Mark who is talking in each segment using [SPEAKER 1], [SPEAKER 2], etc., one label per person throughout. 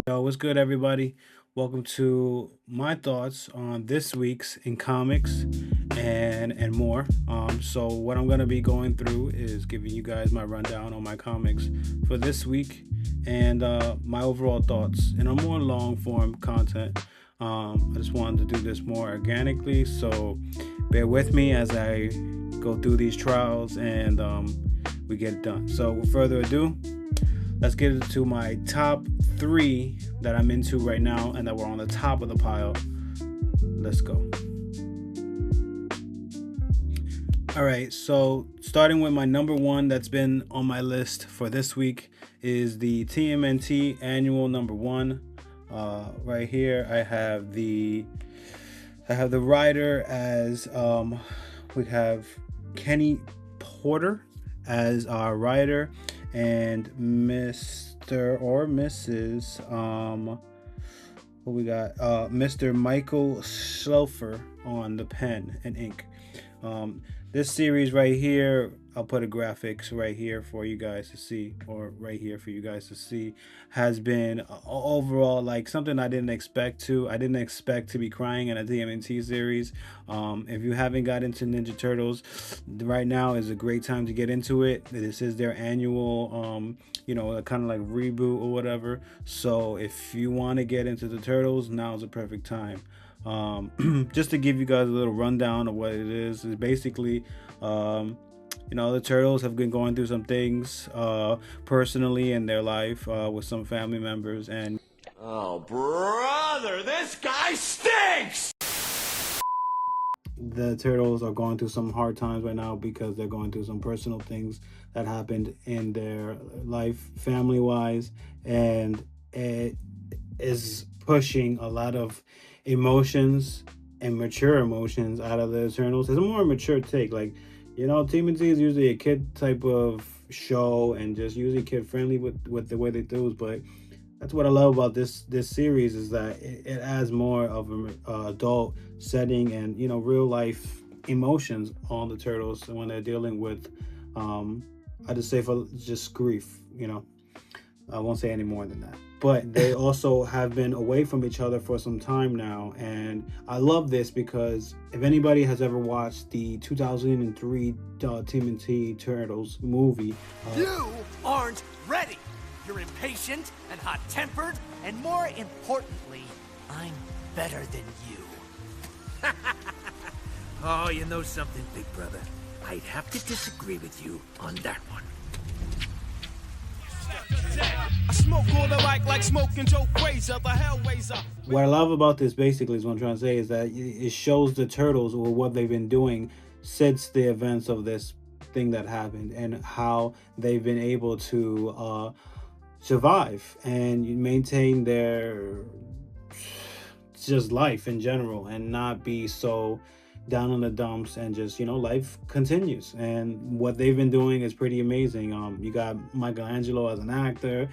[SPEAKER 1] Yo, what's good, everybody? Welcome to my thoughts on this week's in comics and more. So what I'm gonna be going through is giving you guys my rundown on my comics for this week and my overall thoughts in a more long form content. I just wanted to do this more organically, so bear with me as I go through these trials and we get it done. So, with further ado, let's get into my top three that I'm into right now and that were on the top of the pile. Let's go. All right, so starting with my number one that's been on my list for this week is the TMNT annual number one. Right here, I have the writer as we have Kenny Porter as our writer, and Mr. or Mrs. What we got? Mr. Michael Schlofer on the pen and ink. This series right here, I'll put a graphics right here for you guys to see, or right here for you guys to see, has been overall like something I didn't expect to. I didn't expect to be crying in a TMNT series. If you haven't got into Ninja Turtles, right now is a great time to get into it. This is their annual, kind of like reboot or whatever. So if you want to get into the Turtles, now is the perfect time. Just to give you guys a little rundown of what it is basically, the Turtles have been going through some things personally in their life with some family members, and
[SPEAKER 2] oh brother, this guy stinks.
[SPEAKER 1] The Turtles are going through some hard times right now because they're going through some personal things that happened in their life family wise, and it is pushing a lot of emotions and mature emotions out of the Eternals. It's a more mature take. Like, TMNT is usually a kid type of show and just usually kid friendly with the way they do it. But that's what I love about this series is that it adds more of an adult setting and real life emotions on the Turtles when they're dealing with I just say for just grief. I won't say any more than that. But they also have been away from each other for some time now. And I love this because if anybody has ever watched the 2003 TMNT Turtles movie...
[SPEAKER 3] You aren't ready! You're impatient and hot-tempered, and more importantly, I'm better than you. Oh, you know something, big brother? I'd have to disagree with you on that one.
[SPEAKER 4] I smoke all the like smoking Joe Frazier, the Hellraiser.
[SPEAKER 1] What I love about this basically is what I'm trying to say is that it shows the Turtles or what they've been doing since the events of this thing that happened and how they've been able to survive and maintain their just life in general and not be so down in the dumps, and just life continues, and what they've been doing is pretty amazing. You got Michelangelo as an actor,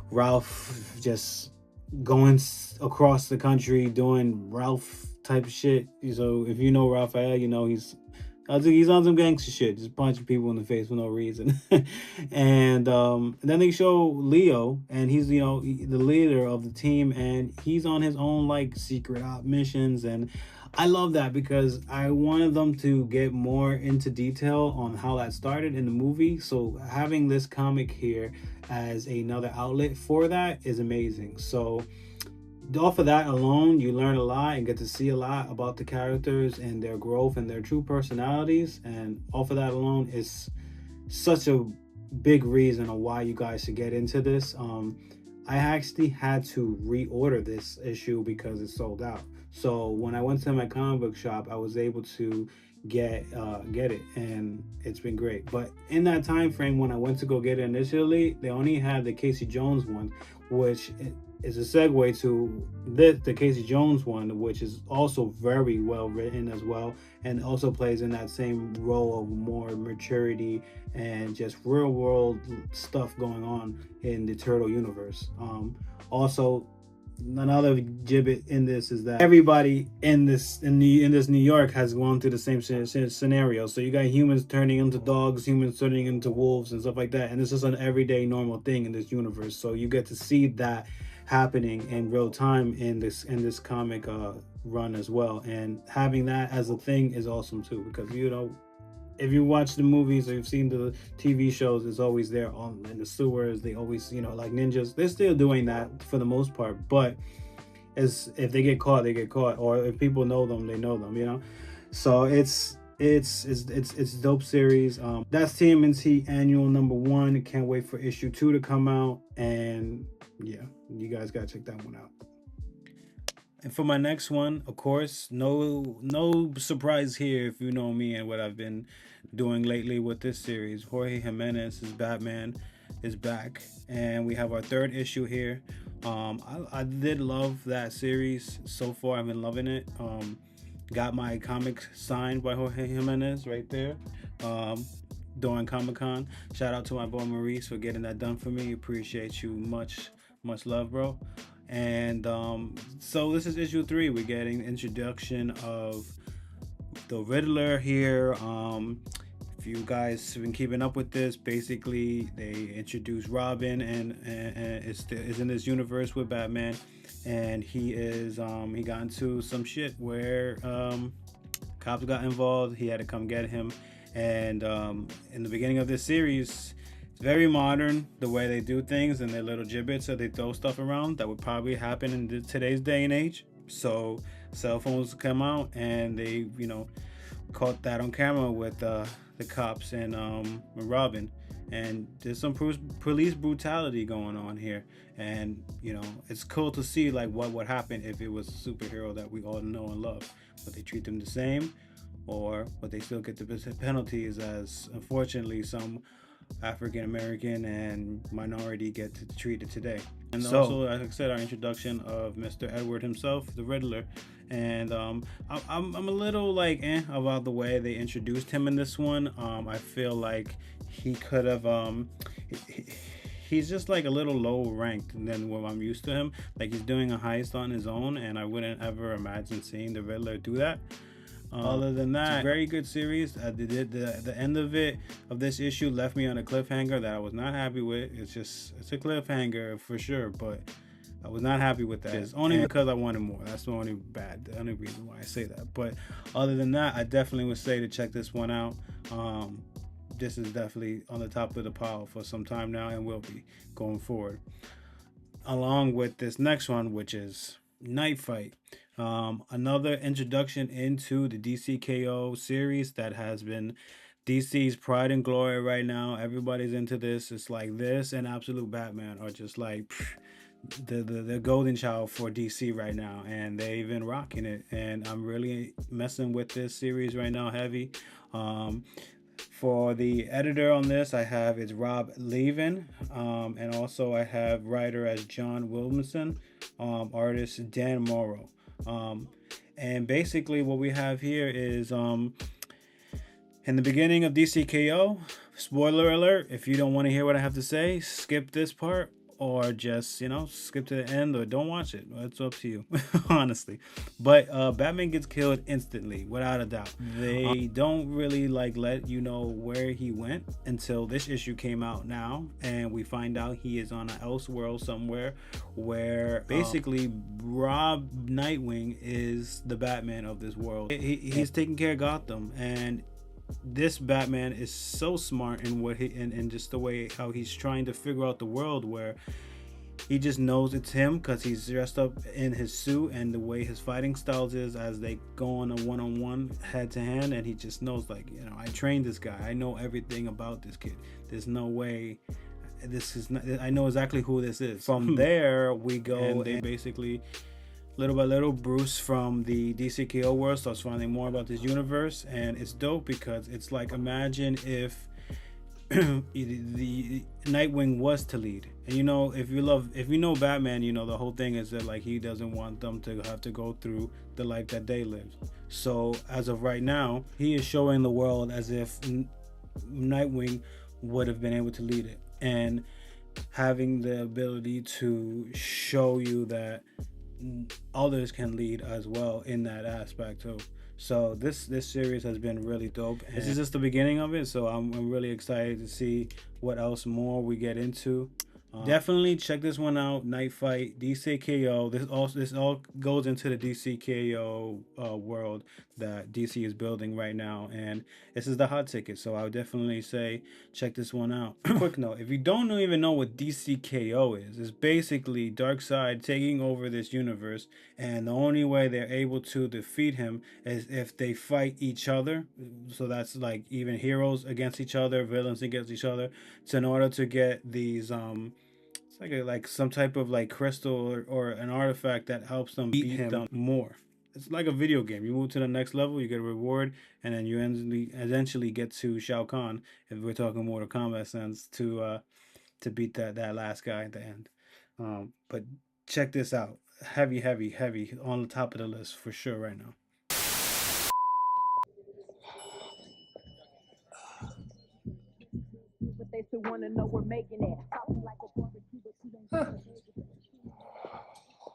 [SPEAKER 1] Ralph just going across the country doing Ralph type shit. So if you know Raphael, he's on some gangster shit, just punching people in the face for no reason. And then they show Leo, and he's the leader of the team, and he's on his own like secret op missions. And I love that because I wanted them to get more into detail on how that started in the movie. So having this comic here as another outlet for that is amazing. So off of that alone, you learn a lot and get to see a lot about the characters and their growth and their true personalities. And off of that alone is such a big reason on why you guys should get into this. I actually had to reorder this issue because it sold out. So when I went to my comic book shop, I was able to get it, and it's been great. But in that time frame when I went to go get it initially, they only had the Casey Jones one, which is a segue to the Casey Jones one, which is also very well written as well, and also plays in that same role of more maturity and just real world stuff going on in the Turtle universe. Also, another gibbet in this is that everybody in this New York has gone through the same scenario. So you got humans turning into dogs, humans turning into wolves and stuff like that, and this is an everyday normal thing in this universe. So you get to see that happening in real time in this comic run as well. And having that as a thing is awesome too, because if you watch the movies or you've seen the TV shows, it's always there on in the sewers. They always, like ninjas. They're still doing that for the most part, but as if they get caught, they get caught, or if people know them, they know them. So it's dope series. That's TMNT annual #1. Can't wait for issue 2 to come out, and yeah, you guys gotta check that one out. And for my next one, of course, no surprise here if you know me and what I've been doing lately with this series. Jorge Jimenez's Batman is back, and we have our 3rd issue here. I did love that series so far. I've been loving it. Got my comic signed by Jorge Jimenez right there during Comic-Con. Shout out to my boy Maurice for getting that done for me. Appreciate you. Much love, bro. And so this is issue 3. We're getting introduction of the Riddler here. If you guys have been keeping up with this, basically they introduced Robin and is in this universe with Batman, and he got into some shit where cops got involved. He had to come get him, and in the beginning of this series, it's very modern the way they do things and their little gibbets that they throw stuff around that would probably happen in today's day and age. So cell phones come out, and they caught that on camera with the cops and Robin, and there's some police brutality going on here, and it's cool to see like what would happen if it was a superhero that we all know and love. But they treat them the same, or would they still get the penalties as unfortunately some African American and minority get treated today? And so, also, like I said, our introduction of Mr. Edward himself, the Riddler. And I'm a little like about the way they introduced him in this one. I feel like he could have he's just like a little low ranked than what I'm used to him. Like he's doing a heist on his own, and I wouldn't ever imagine seeing the Riddler do that. Other than that, it's a very good series. The end of this issue left me on a cliffhanger that I was not happy with. It's a cliffhanger for sure, but I was not happy with that. It's only because I wanted more. That's the only reason why I say that. But other than that, I definitely would say to check this one out. This is definitely on the top of the pile for some time now, and will be going forward. Along with this next one, which is Night Fight. Another introduction into the DCKO series that has been DC's pride and glory right now. Everybody's into this. It's like this and Absolute Batman are just like the golden child for DC right now, and they've been rocking it, and I'm really messing with this series right now heavy. For the editor on this, I have it's Rob Levin, and also I have writer as John Williamson, artist Dan Morrow. And basically what we have here is in the beginning of DCKO, spoiler alert, if you don't want to hear what I have to say, skip this part, or just skip to the end, or don't watch it. It's up to you. Honestly. But Batman gets killed instantly, without a doubt. They don't really let you know where he went until this issue came out now, and we find out he is on an Elseworld somewhere, where basically Rob Nightwing is the Batman of this world. He's taking care of Gotham, and this Batman is so smart in what and just the way how he's trying to figure out the world, where he just knows it's him because he's dressed up in his suit, and the way his fighting styles is as they go on a one-on-one head-to-hand, and he just knows I trained this guy, I know everything about this kid, there's no way this is not, I know exactly who this is. From there we go, and they basically little by little, Bruce from the DCKO world starts finding more about this universe, and it's dope because it's like, imagine if the Nightwing was to lead. And if you know Batman, the whole thing is that he doesn't want them to have to go through the life that they lived. So as of right now, he is showing the world as if Nightwing would have been able to lead it, and having the ability to show you that others can lead as well in that aspect too. So this series has been really dope. This is just the beginning of it, so I'm really excited to see what else more we get into. Definitely check this one out. Night Fight, DCKO. This all goes into the DCKO world that DC is building right now, and this is the hot ticket. So I would definitely say check this one out. Quick note: if you don't even know what DCKO is, it's basically Darkseid taking over this universe, and the only way they're able to defeat him is if they fight each other. So that's like even heroes against each other, villains against each other. So in order to get these it's like some type of like crystal or an artifact that helps them beat him more. It's like a video game. You move to the next level, you get a reward, and then you eventually get to Shao Kahn, if we're talking Mortal Kombat sense, to beat that last guy at the end. But check this out. Heavy, heavy, heavy on the top of the list for sure right now.
[SPEAKER 5] They still wanna know we're making it.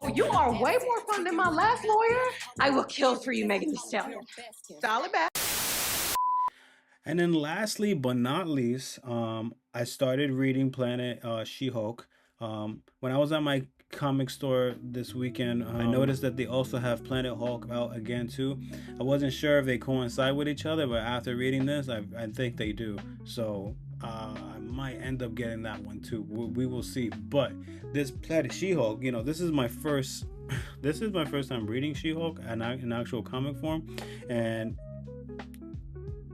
[SPEAKER 6] Oh, you are way more fun than my last lawyer. I will kill for you, Megan Thee Stallion. Solid back.
[SPEAKER 1] And then lastly, but not least, I started reading Planet She-Hulk. When I was at my comic store this weekend, I noticed that they also have Planet Hulk out again too. I wasn't sure if they coincide with each other, but after reading this, I think they do. So I might end up getting that one too. We will see. But this Planet She-Hulk, this is my first time reading She-Hulk in actual comic form, and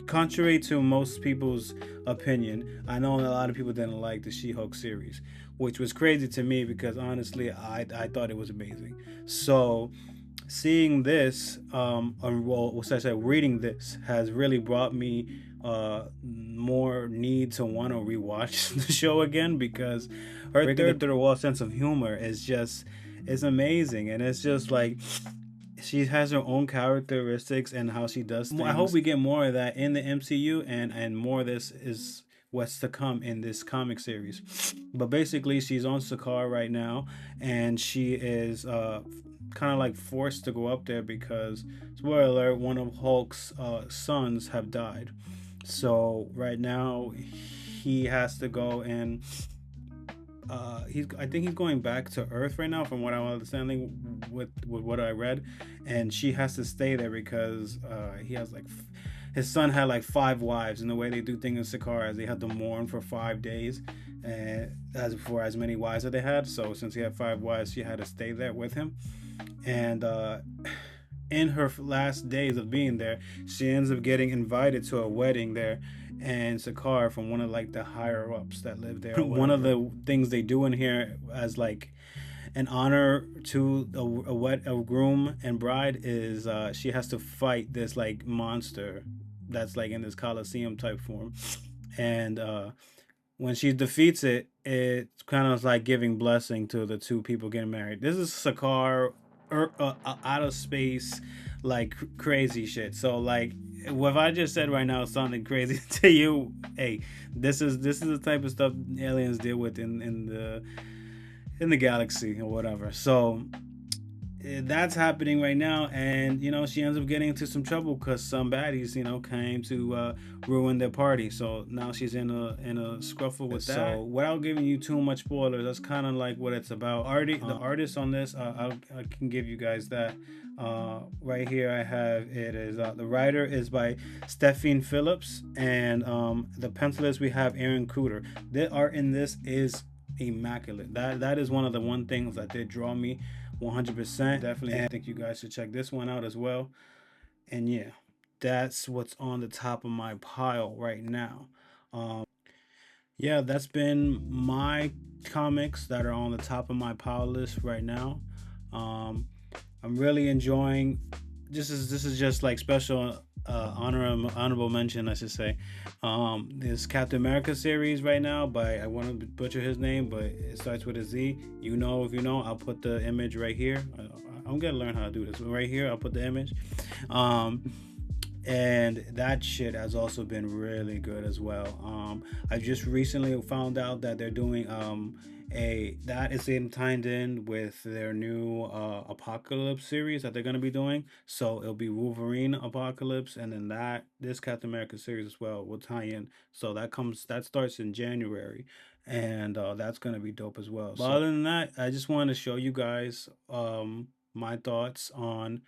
[SPEAKER 1] contrary to most people's opinion, I know a lot of people didn't like the She-Hulk series, which was crazy to me because honestly, I thought it was amazing. So seeing this, reading this has really brought me more need to want to rewatch the show again, because her third wall sense of humor is amazing, and it's just like she has her own characteristics and how she does things. I hope we get more of that in the MCU, and more of this is what's to come in this comic series. But basically, she's on Sakaar right now, and she is kind of like forced to go up there because, spoiler alert, one of Hulk's sons have died. So right now, he has to go and I think he's going back to Earth right now, from what I'm understanding with what I read, and she has to stay there because he has his son had like 5 wives, and the way they do things in Sakaar is they had to mourn for 5 days, and for as many wives that they had. So since he had 5 wives, she had to stay there with him, and in her last days of being there, she ends up getting invited to a wedding there and Sakaar from one of like the higher ups that live there. One of the things they do in here as like an honor to a groom and bride is she has to fight this like monster that's like in this Coliseum type form, and when she defeats it, it's kind of like giving blessing to the two people getting married. This is Sakaar out of space, like crazy shit. So like what I just said right now sounded crazy to you. Hey, this is the type of stuff aliens deal with in the galaxy or whatever. So that's happening right now, and she ends up getting into some trouble because some baddies came to ruin their party. So now she's in a scruffle with that. So without giving you too much spoilers, that's kind of like what it's about. The artist on this, I can give you guys that. Right here I have it is the writer is by Stephanie Phillips, and the pencilist we have Aaron Cooter. The art in this is immaculate. That is one of the things that did draw me 100%. Definitely, I think you guys should check this one out as well. And yeah, that's what's on the top of my pile right now. Yeah, that's been my comics that are on the top of my pile list right now. I'm really enjoying. This is just like special honorable mention, I should say. This Captain America series right now by, I want to butcher his name, but it starts with a Z. If you know, I'll put the image right here. I'm gonna learn how to do this. Right here, I'll put the image. And that shit has also been really good as well. I just recently found out that they're doing that is tied in with their new Apocalypse series that they're gonna be doing. So it'll be Wolverine Apocalypse, and then this Captain America series as well will tie in. So that starts in January, and that's gonna be dope as well. But other than that, I just wanted to show you guys my thoughts on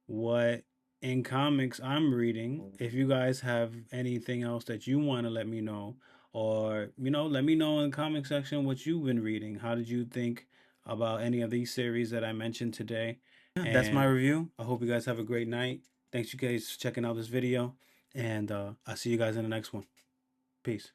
[SPEAKER 1] what in comics I'm reading. If you guys have anything else that you want to let me know, or let me know in the comment section what you've been reading. How did you think about any of these series that I mentioned today? And that's my review. I hope you guys have a great night. Thanks you guys for checking out this video, and I'll see you guys in the next one. Peace.